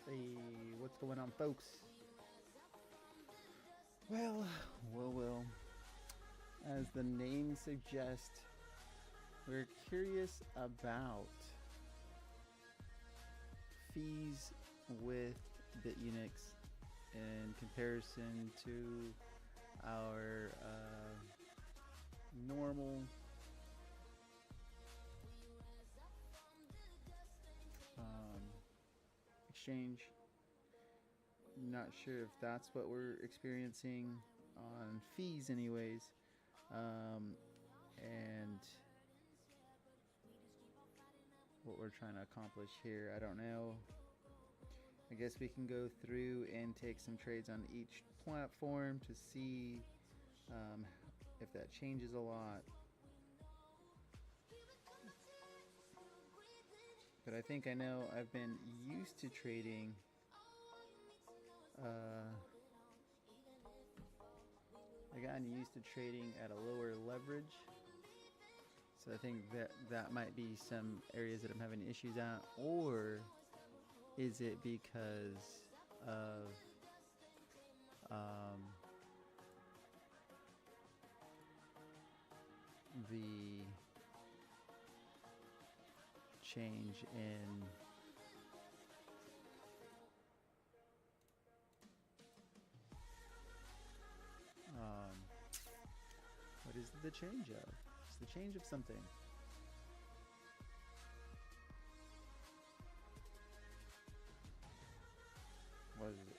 Hey, what's going on, folks? Well, as the name suggests, we're curious about fees with BitUnix in comparison to our normal exchange. Not sure if that's what we're experiencing on fees anyways, and what we're trying to accomplish here, I don't know. I guess we can go through and take some trades on each platform to see if that changes a lot. But I think I know I've been used to trading I've gotten used to trading at a lower leverage. So I think that might be some areas that I'm having issues at. Or is it because of the change in what is the change of? It's the change of something. What is it?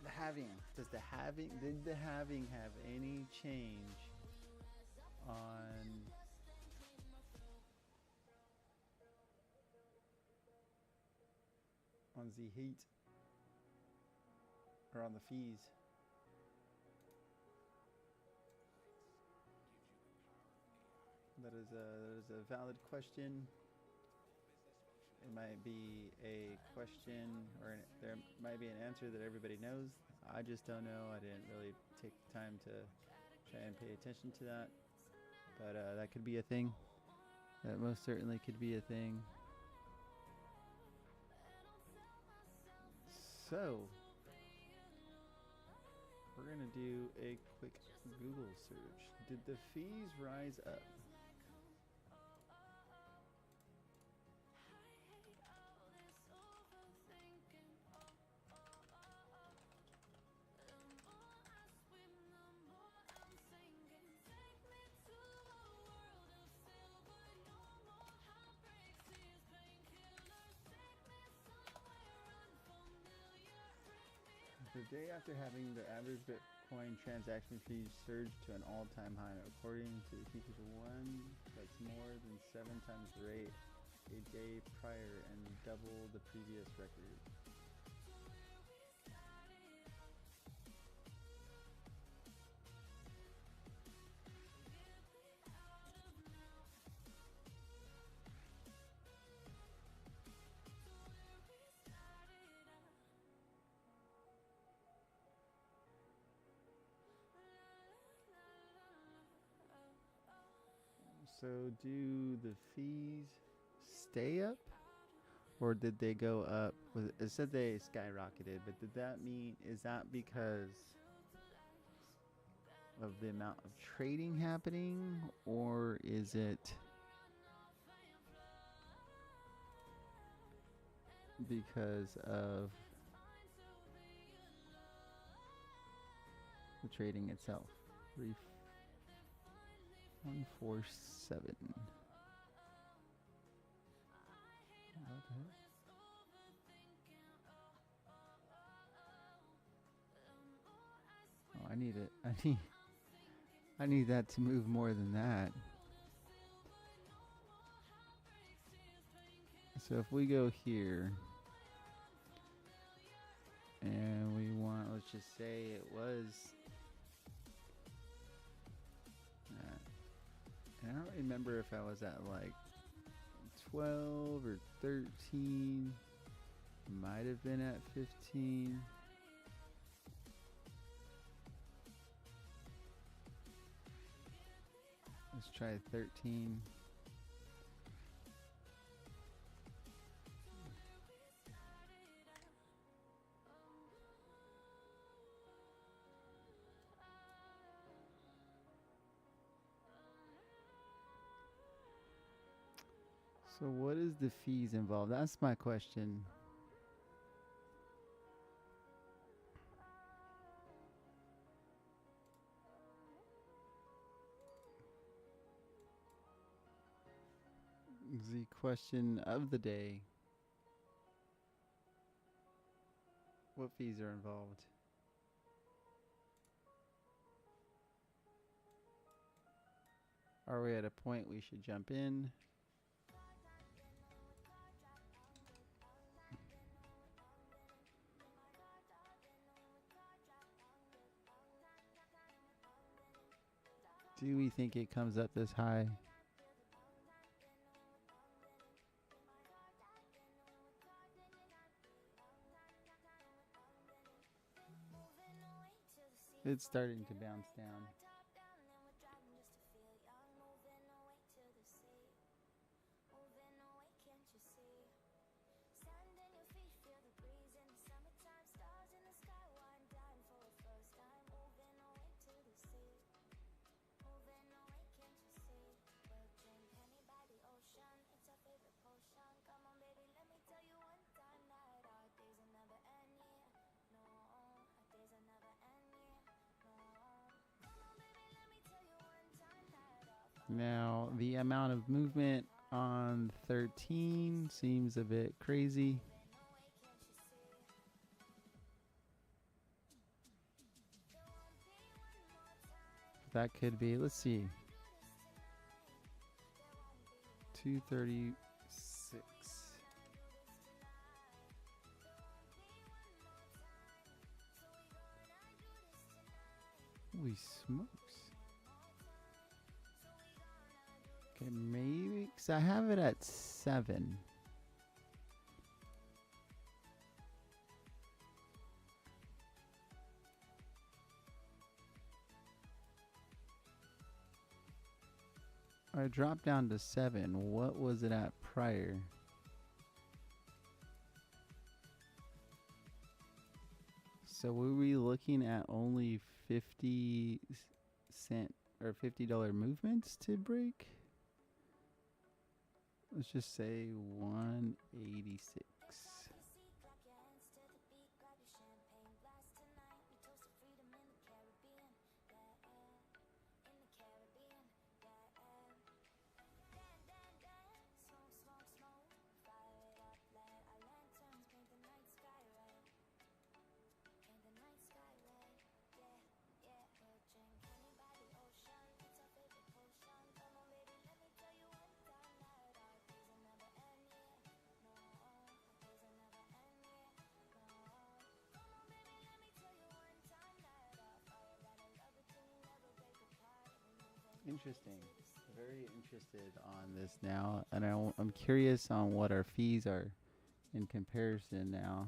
The halving. Did the halving have any change on the heat or on the fees? That is a valid question. It might be a question, or there might be an answer that everybody knows. I just don't know. I didn't really take the time to try and pay attention to that. But that could be a thing. That most certainly could be a thing. So, we're going to do a quick Google search. Did the fees rise up? The day after having the average Bitcoin transaction fees surged to an all-time high, according to the Futures One, that's more than 7 times the rate a day prior and double the previous record. So do the fees stay up, or did they go up? It said they skyrocketed, but did that mean, is that because of the amount of trading happening, or is it because of the trading itself? 147. Okay. Oh, I need it. I need that to move more than that. So if we go here and we want, let's just say it was and I don't remember if I was at like 12 or 13. Might have been at 15. Let's try 13. So what is the fees involved? That's my question. The question of the day. What fees are involved? Are we at a point we should jump in? Do we think it comes up this high? It's starting to bounce down. Now, the amount of movement on 13 seems a bit crazy. That could be, let's see, 236. Holy smokes. Okay, maybe, because I have it at 7. I dropped down to 7. What was it at prior? So were we looking at only 50-cent or $50 movements to break? Let's just say 186. Interesting. Very interested on this now, and I'm curious on what our fees are in comparison now.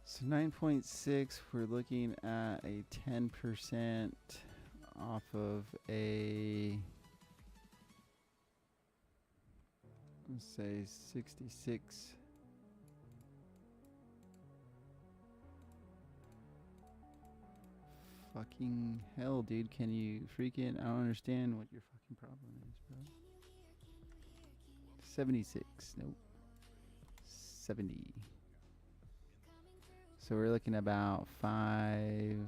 So 9.6, we're looking at a 10% off of a, let's say 66. Fucking hell, dude. Can you freaking, I don't understand what your fucking problem is, bro. 76, nope. 70. So we're looking about 5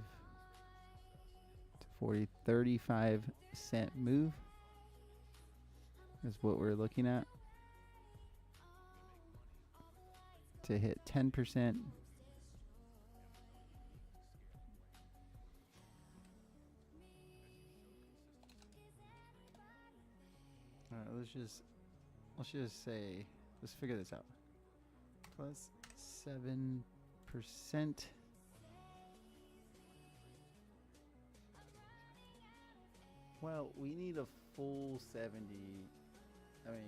to 40, 35-cent move is what we're looking at to hit 10%. All right, let's just say, let's figure this out. Plus 7%. Well, we need a full 70. I mean,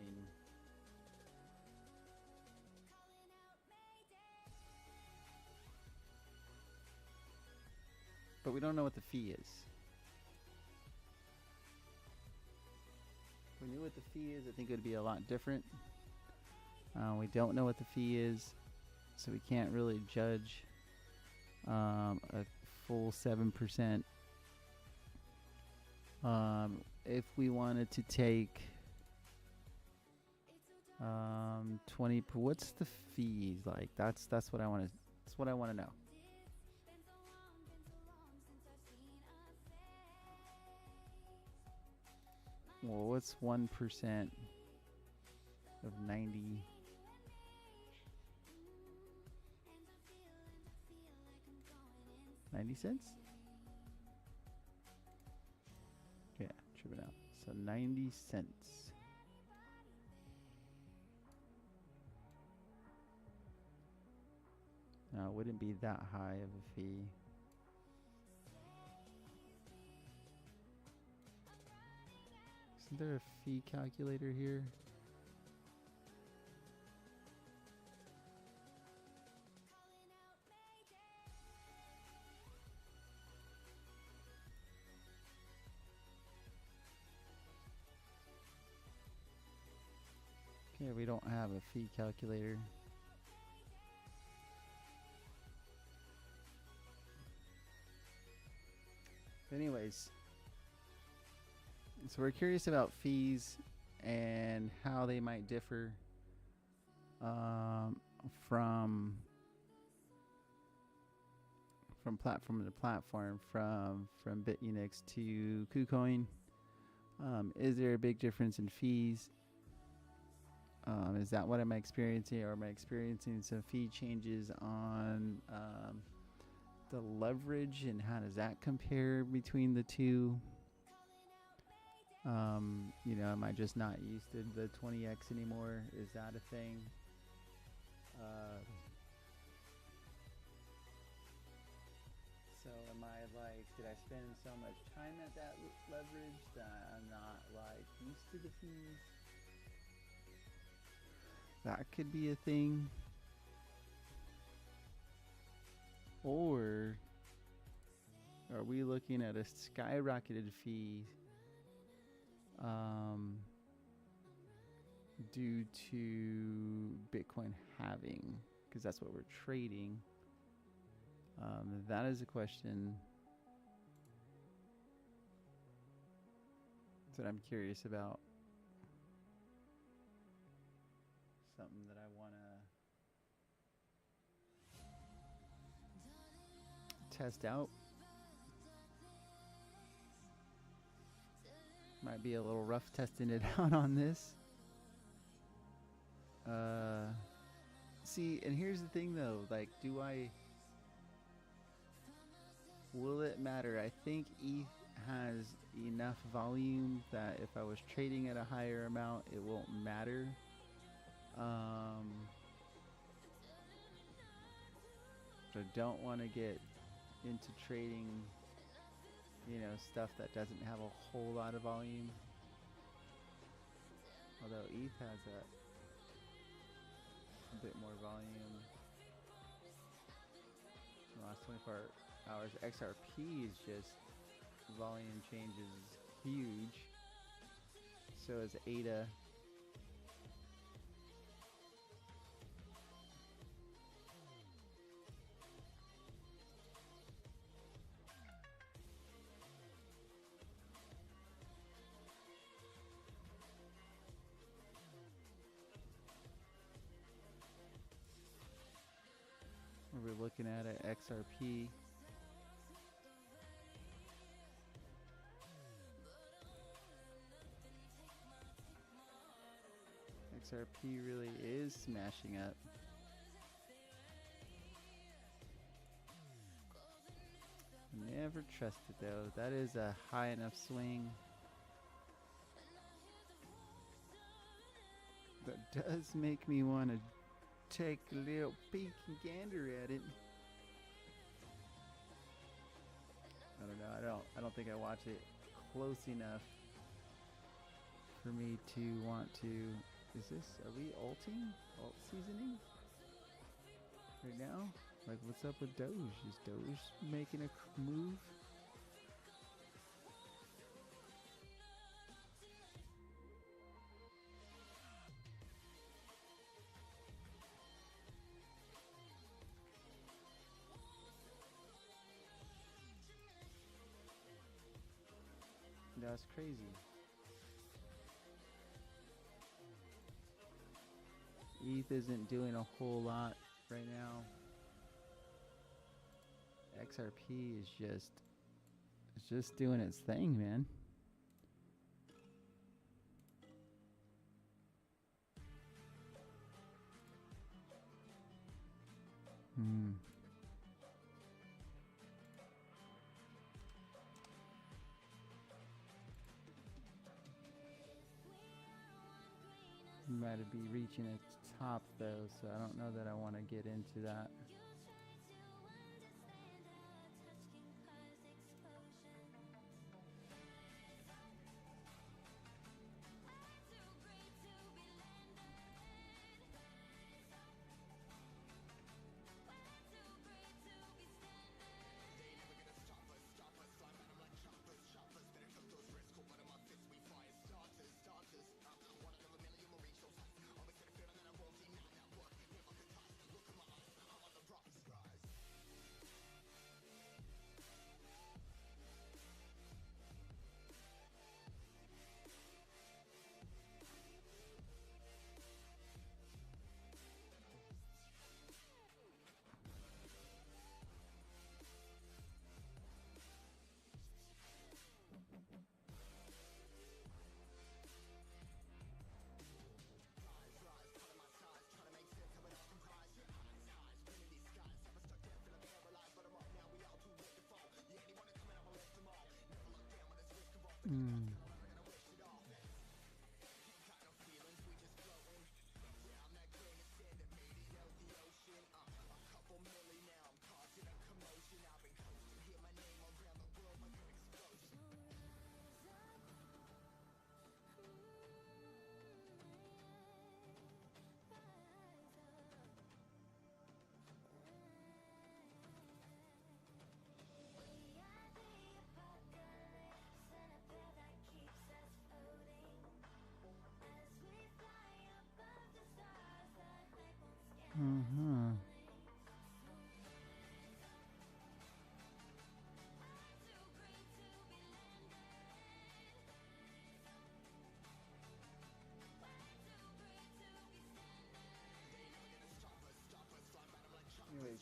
but we don't know what the fee is. If we knew what the fee is, I think it would be a lot different. We don't know what the fee is, so we can't really judge a full 7%. If we wanted to take 20, what's the fees like? That's what I want to. That's what I want to know. Well, what's 1% of 90? $0.90? Yeah, tripping out. So 90 cents. No, it wouldn't be that high of a fee. Isn't there a fee calculator here? Okay, we don't have a fee calculator. Anyways, so we're curious about fees and how they might differ from platform to platform, from BitUnix to KuCoin. Is there a big difference in fees? Is that what I'm experiencing, or am I experiencing some fee changes on the leverage, and how does that compare between the two? You know, am I just not used to the 20x anymore? Is that a thing? So am I like, did I spend so much time at that leverage that I'm not like used to the fees? That could be a thing. Or are we looking at a skyrocketed fee due to Bitcoin halving? Because that's what we're trading. That is a question that I'm curious about. Something that I want to test out. Might be a little rough testing it out on this. See, and here's the thing though, like, will it matter? I think ETH has enough volume that if I was trading at a higher amount, it won't matter. But I don't want to get into trading, you know, stuff that doesn't have a whole lot of volume. Although ETH has a bit more volume. In the last 24 hours, XRP is just, volume changes huge. So is ADA. We're looking at it, XRP. XRP really is smashing up. Never trust it though. That is a high enough swing. That does make me want to take a little peek and gander at it. I don't know. I don't think I watch it close enough for me to want to. Are we ulting? Alt seasoning? Right now? Like, what's up with Doge? Is Doge making a move? That's crazy. ETH isn't doing a whole lot right now. XRP is just doing its thing, man. Might be reaching its top though, so I don't know that I want to get into that. Anyways,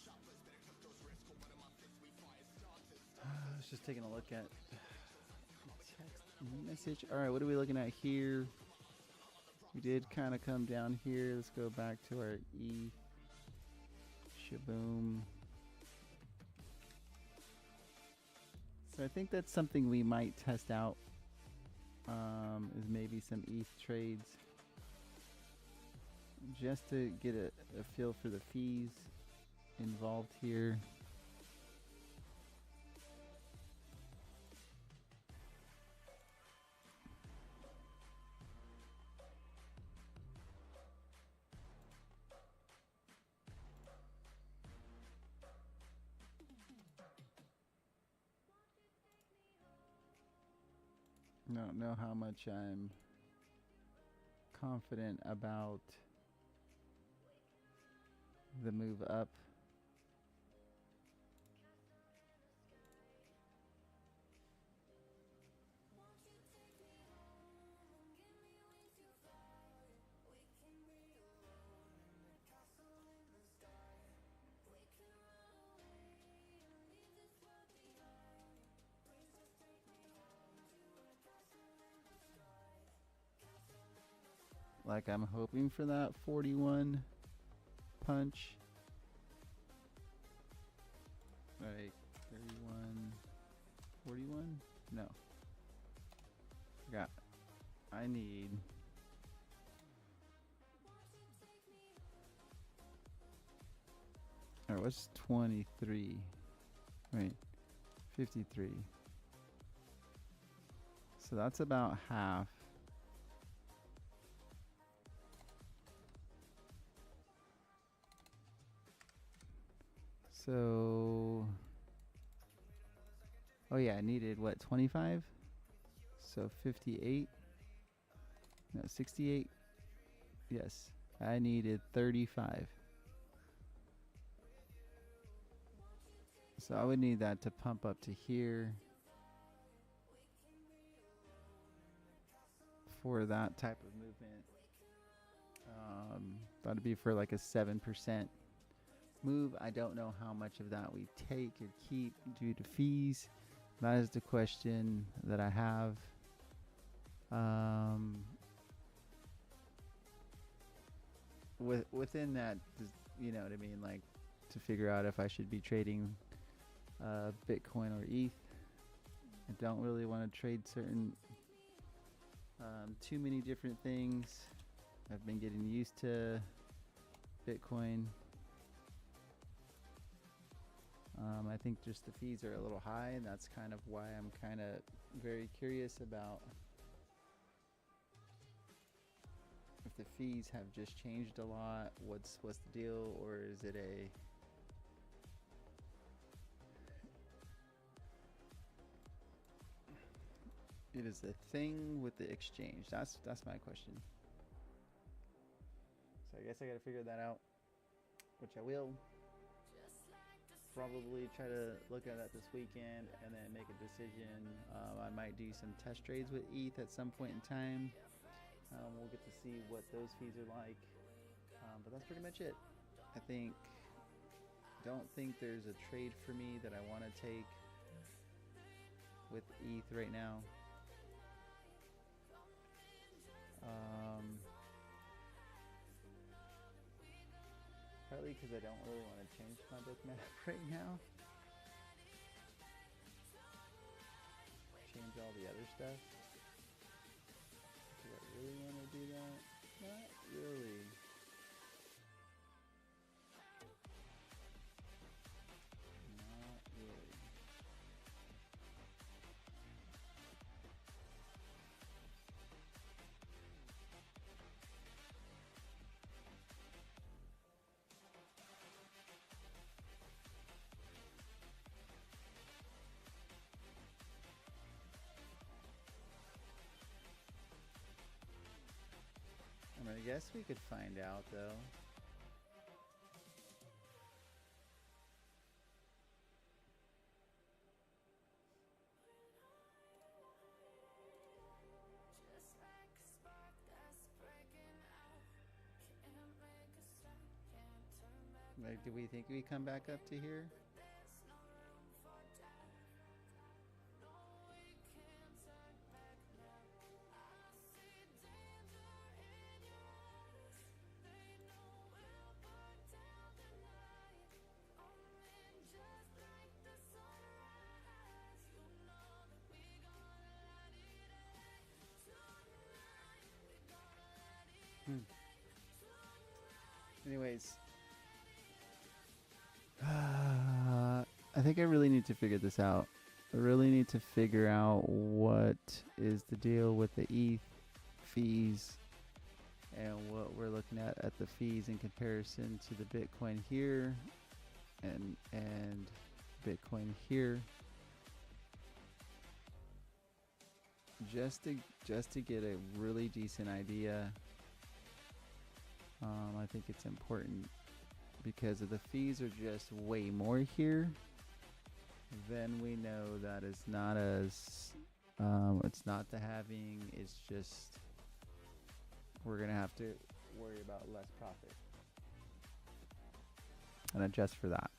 I was just taking a look at text message. All right, what are we looking at here? We did kind of come down here. Let's go back to our E. Shaboom. So I think that's something we might test out. Is maybe some ETH trades, just to get a feel for the fees involved here. Don't know how much I'm confident about the move up. Like I'm hoping for that 41 punch. Like 31, 41? No. I need. Alright, what's 23? Wait, 53. So that's about half. So, oh yeah, I needed what, 25? So 58, no, 68. Yes, I needed 35. So I would need that to pump up to here for that type of movement. That'd be for like a 7% move. I don't know how much of that we take or keep due to fees. That is the question that I have. Within that, you know what I mean, like to figure out if I should be trading Bitcoin or ETH. I don't really want to trade certain too many different things. I've been getting used to Bitcoin. I think just the fees are a little high, and that's kind of why I'm kind of very curious about if the fees have just changed a lot. What's the deal, or is it a thing with the exchange? That's my question. So I guess I got to figure that out, which I will. Probably try to look at that this weekend and then make a decision. I might do some test trades with ETH at some point in time. We'll get to see what those fees are like. But that's pretty much it. Don't think there's a trade for me that I want to take with ETH right now. Partly because I don't really want to change my bookmap right now. Change all the other stuff. Do I really want to do that? Not really. Not really. I guess we could find out though. Like, do we think we come back up to here? Anyways, I think I really need to figure this out. I really need to figure out what is the deal with the ETH fees and what we're looking at the fees in comparison to the Bitcoin here and Bitcoin here. Just to get a really decent idea. I think it's important because if the fees are just way more here, then we know that it's not as it's not the halving, it's just we're gonna have to worry about less profit and adjust for that.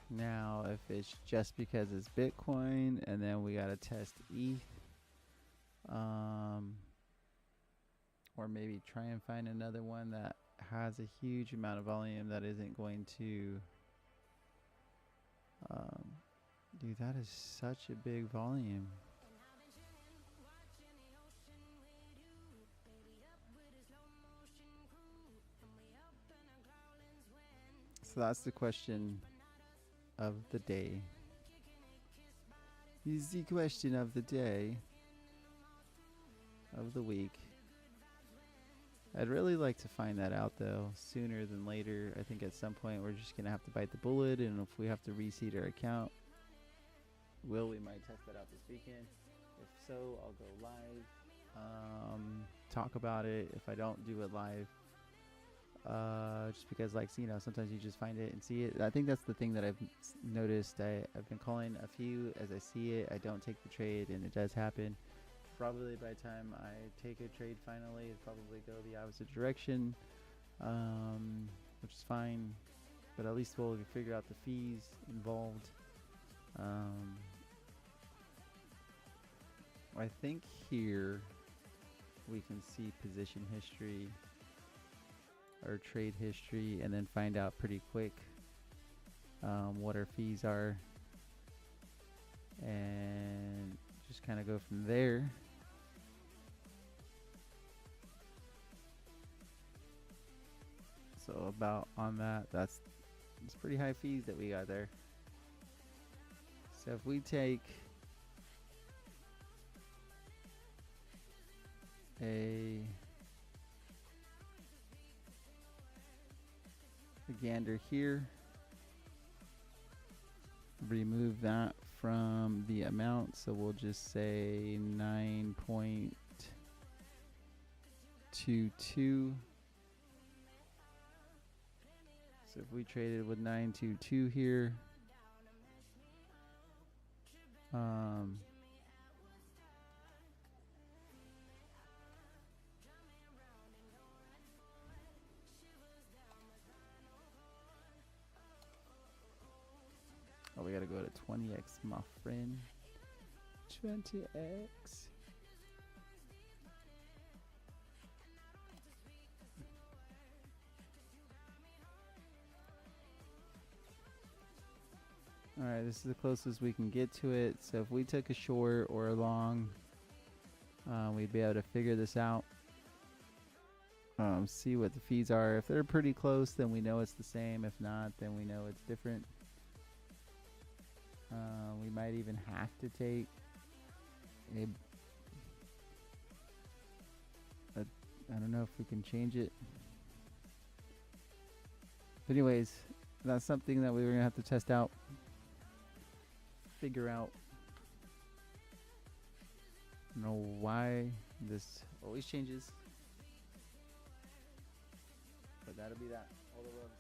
Now if it's just because it's Bitcoin and then we gotta test ETH, or maybe try and find another one that has a huge amount of volume that isn't going to dude, that is such a big volume. So that's the question of the day. is the question of the day, of the week. I'd really like to find that out though, sooner than later. I think at some point we're just gonna have to bite the bullet, and if we have to reseed our account, we might test that out this weekend. If so, I'll go live, talk about it. If I don't do it live, just because, like, you know, sometimes you just find it and see it. I think that's the thing that I've noticed. I've been calling a few as I see it. I don't take the trade, and it does happen. Probably by the time I take a trade finally, it'd probably go the opposite direction, which is fine. But at least we'll figure out the fees involved. I think here we can see position history or trade history, and then find out pretty quick what our fees are, and just kind of go from there. So about on that, it's pretty high fees that we got there. So if we take a gander here, remove that from the amount, so we'll just say 9.22. So if we traded with 922 here, oh, we gotta go to 20x, my friend. 20x. Alright, this is the closest we can get to it. So if we took a short or a long, we'd be able to figure this out. See what the fees are. If they're pretty close, then we know it's the same. If not, then we know it's different. We might even have to take I don't know if we can change it. But anyways, that's something that we were going to have to test out. Figure out. I don't know why this always changes. But that'll be that. All the love.